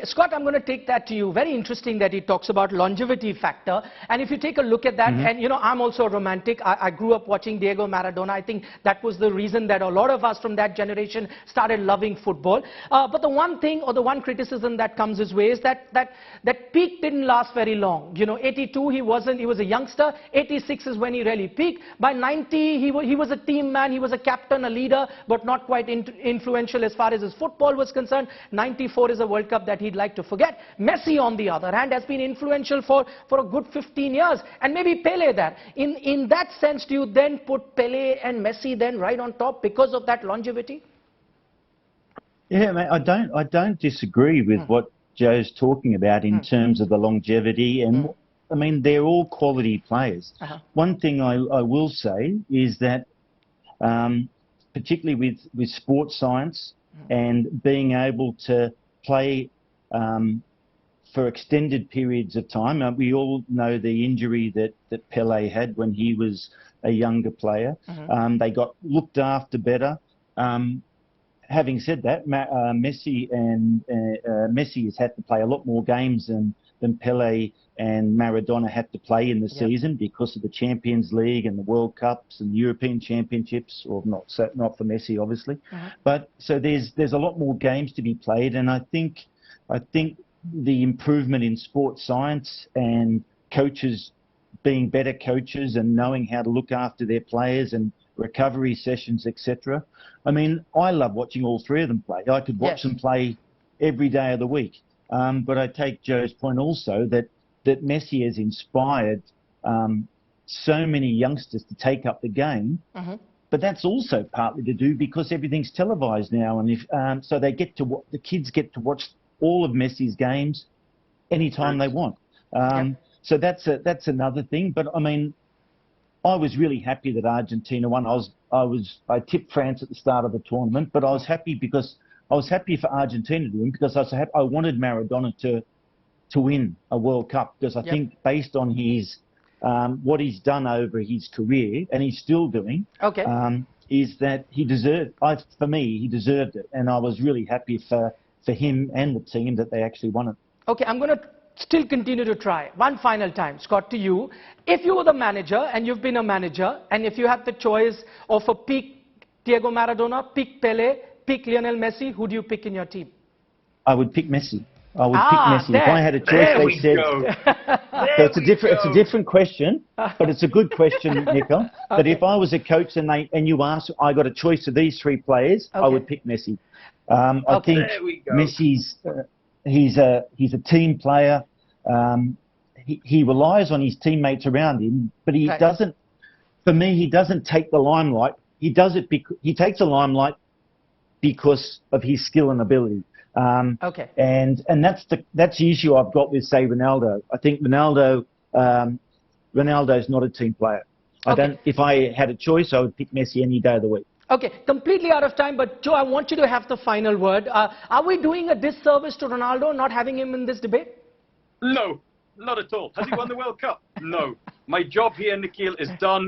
Okay, Scott, I'm going to take that to you. Very interesting that he talks about longevity factor. And if you take a look at that, and you know, I'm also a romantic. I grew up watching Diego Maradona. I think that was the reason that a lot of us from that generation started loving football. But the one thing or the one criticism that comes his way is that peak didn't last very long. You know, 82, he was a youngster. 86 is when he really peaked. By 90, he was a team man. He was a captain, a leader, but not quite influential as far as his football was concerned. 94 is a World Cup that he'd like to forget. Messi, on the other hand, has been influential for a good 15 years, and maybe Pele there. In that sense, do you then put Pele and Messi then right on top because of that longevity? Yeah, mate, I don't disagree with what Joe's talking about in terms of the longevity, and I mean, they're all quality players. One thing I will say is that, particularly with sports science and being able to play for extended periods of time. We all know the injury that Pele had when he was a younger player. They got looked after better. Having said that, Messi has had to play a lot more games than Pele and Maradona had to play in the season because of the Champions League and the World Cups and the European Championships, or not for Messi, obviously. But so there's a lot more games to be played, and I think the improvement in sports science and coaches being better coaches and knowing how to look after their players and recovery sessions, etc. I mean, I love watching all three of them play. I could watch them play every day of the week. But I take Joe's point also that Messi has inspired so many youngsters to take up the game. But that's also partly to do because everything's televised now, and so they the kids get to watch all of Messi's games anytime they want. So that's another thing. But I mean, I was really happy that Argentina won. I tipped France at the start of the tournament, but I was happy because I was happy for Argentina to win because I wanted Maradona to win a World Cup because I think based on his what he's done over his career, and he's still doing, is that he deserved. For me, he deserved it, and I was really happy for him and the team that they actually won it. Okay, I'm going to still continue to try. One final time, Scott, to you. If you were the manager, and you've been a manager, and if you had the choice of a peak Diego Maradona, peak Pele, peak Lionel Messi, who do you pick in your team? I would pick Messi. I would pick Messi. If I had a choice, they said... So it's a different question, but it's a good question, Nico. But if I was a coach and you asked, I got a choice of these three players, I would pick Messi. I think Messi's he's a team player. He relies on his teammates around him, but he doesn't. For me, he doesn't take the limelight. He takes the limelight because of his skill and ability. And that's the issue I've got with, say, Ronaldo. I think Ronaldo's not a team player. If I had a choice, I would pick Messi any day of the week. Okay, completely out of time, but Joe, I want you to have the final word. Are we doing a disservice to Ronaldo not having him in this debate? No, not at all. Has he won the World Cup? No. My job here, Nikhil, is done.